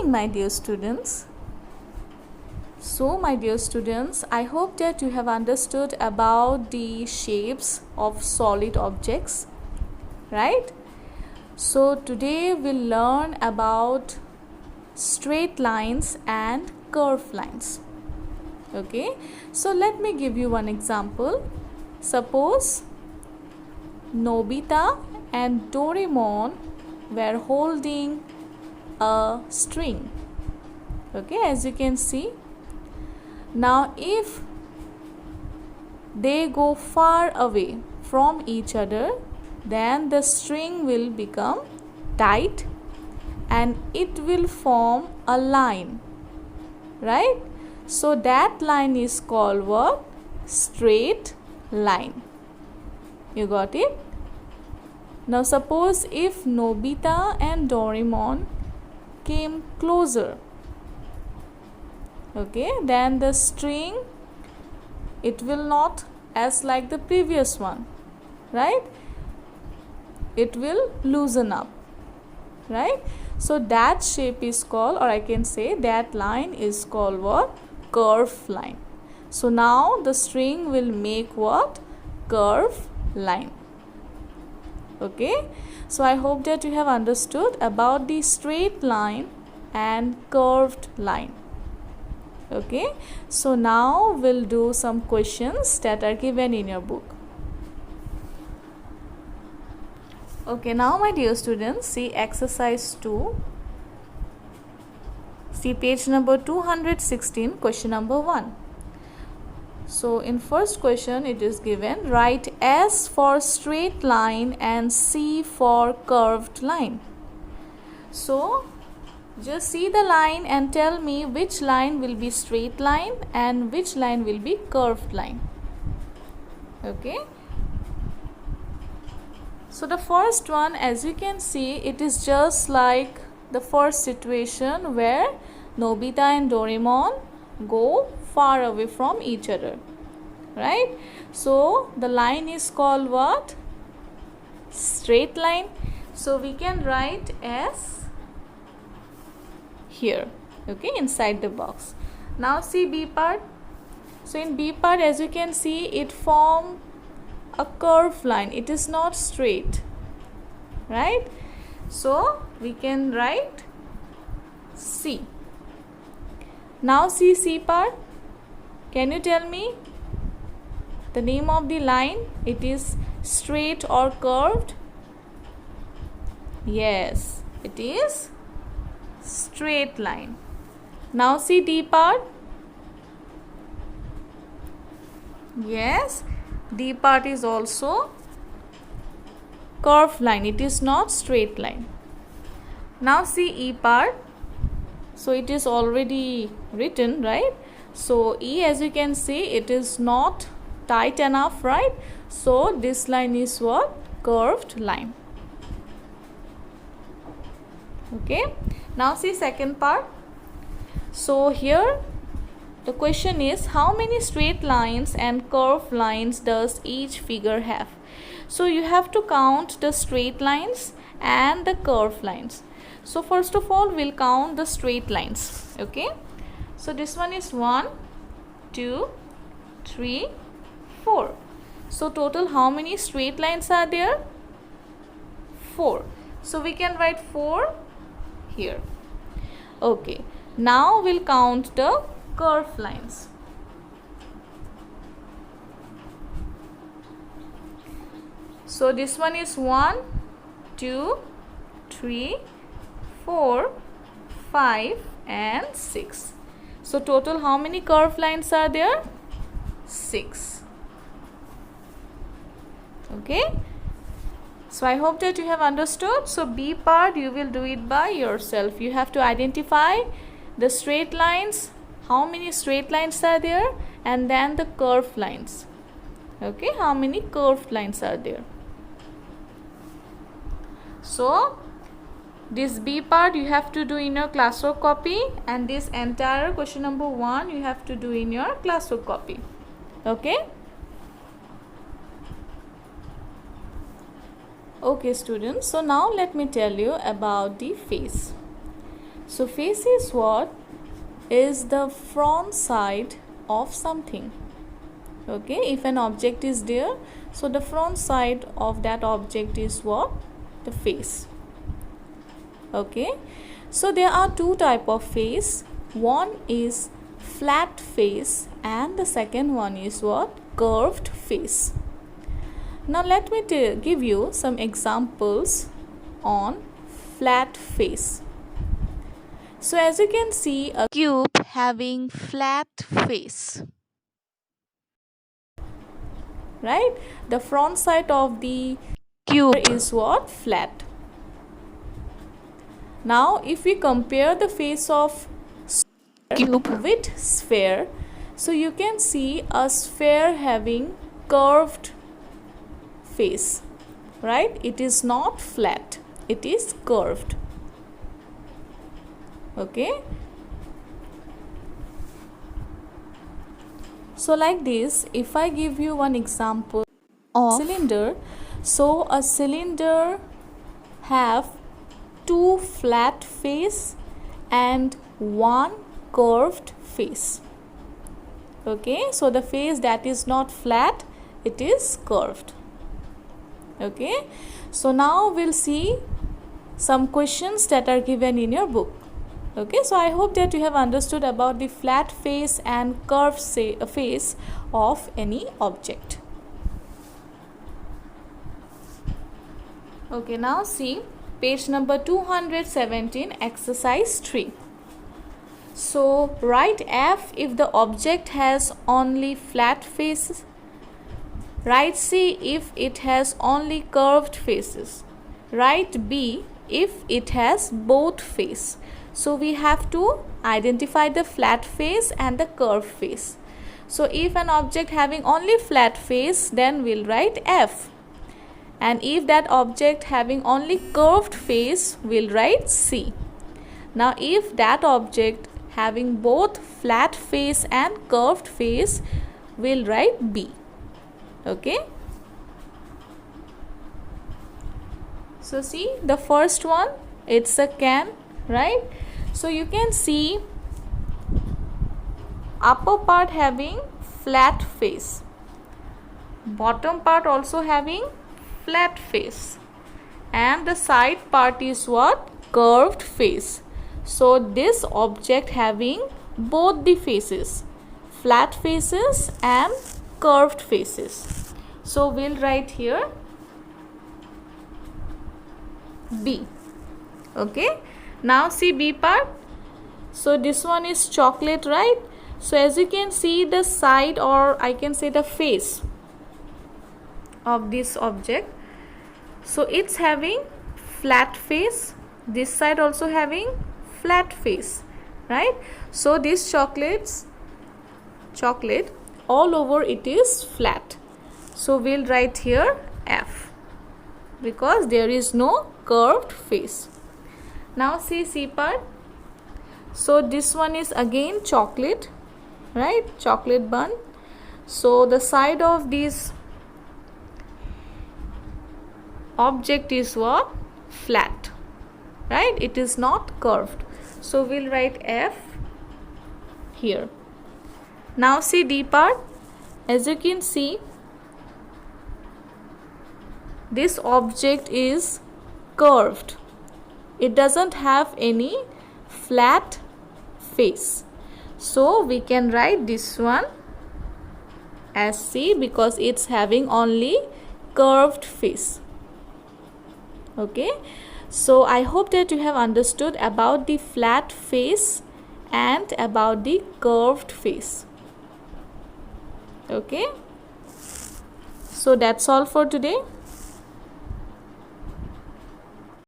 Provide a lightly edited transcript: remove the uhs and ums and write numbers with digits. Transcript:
morning, my dear students. So, my dear students, I hope that you have understood about the shapes of solid objects, right? So, today we'll learn about straight lines and curved lines. Okay, so let me give you one example. Suppose Nobita and Doraemon were holding a string. Okay, as you can see. Now if they go far away from each other, then the string will become tight and it will form a line, right? So that line is called what? Straight line. You got it? Now suppose if Nobita and Doraemon came closer, okay, then the string, it will not as like the previous one, right? It will loosen up, right? So that shape is called, or I can say that line is called what? Curved line. So now the string will make what? Curved line. Okay, so I hope that you have understood about the straight line and curved line. Okay, so now we'll do some questions that are given in your book. Okay, now my dear students, see exercise 2. See page number 216, question number 1. So in first question it is given, write S for straight line and C for curved line. So just see the line and tell me which line will be straight line and which line will be curved line. Okay. So the first one, as you can see, it is just like the first situation where Nobita and Doraemon go far away from each other, right? So the line is called what? Straight line. So we can write S here, okay, inside the box. Now see B part. So in B part, as you can see, it form a curved line. It is not straight, right? So we can write C. Now see C part. Can you tell me the name of the line? It is straight or curved? Yes, it is straight line. Now see D part. Yes, D part is also curved line. It is not straight line. Now see E part. So it is already written, right? So E, as you can see, it is not tight enough, right? So this line is what? Curved line. Okay. Now see second part. So here the question is, how many straight lines and curved lines does each figure have? So you have to count the straight lines and the curved lines. So first of all, we'll count the straight lines. Okay. So this one is 1, 2, 3, 4. So total how many straight lines are there? 4. So we can write 4 here. Okay. Now we'll count the curved lines. So this one is 1, 2, 3, 4, 5 and 6. So total how many curved lines are there? 6. Okay. So I hope that you have understood. So B part you will do it by yourself. You have to identify the straight lines, how many straight lines are there, and then the curved lines. Okay, how many curved lines are there. So this B part you have to do in your classwork copy, and this entire question number 1 you have to do in your classwork copy. Okay. Okay students, so now let me tell you about the face. So face is what? Is the front side of something. Okay, if an object is there, so the front side of that object is what? The face. Okay, so there are two type of face. One is flat face and the second one is what? Curved face. Now let me give you some examples on flat face. So as you can see, a cube having flat face, right? The front side of the cube is what? Flat. Now if we compare the face of cube with sphere, so you can see a sphere having curved face, right? It is not flat, it is curved. Okay, so like this, if I give you one example of cylinder, so a cylinder have two flat face and one curved face. Okay, so the face that is not flat, it is curved. Okay, so now we'll see some questions that are given in your book. Okay, so I hope that you have understood about the flat face and curved face of any object. Okay, now see page number 217, exercise 3. So write F if the object has only flat faces. Write C if it has only curved faces. Write B if it has both face. So we have to identify the flat face and the curved face. So if an object having only flat face, then we'll write F. And if that object having only curved face, we'll write C. Now if that object having both flat face and curved face, we'll write B. Okay. So see the first one, it's a can, right? So you can see upper part having flat face, bottom part also having flat face, and the side part is what? Curved face. So this object having both the faces, flat faces and curved faces. So we'll write here B. Okay, now see B part. So this one is chocolate, right? So as you can see, the side, or I can say the face of this object, so it's having flat face, this side also having flat face, right? So this chocolate all over it is flat. So we'll write here F because there is no curved face. Now see C part. So this one is again chocolate, right? Chocolate bun. So the side of this object is what? Flat, right? It is not curved. So we'll write F here. Now see D part. As you can see, this object is curved. It doesn't have any flat face. So we can write this one as C because it's having only curved face. Okay, so I hope that you have understood about the flat face and about the curved face. Okay, so that's all for today.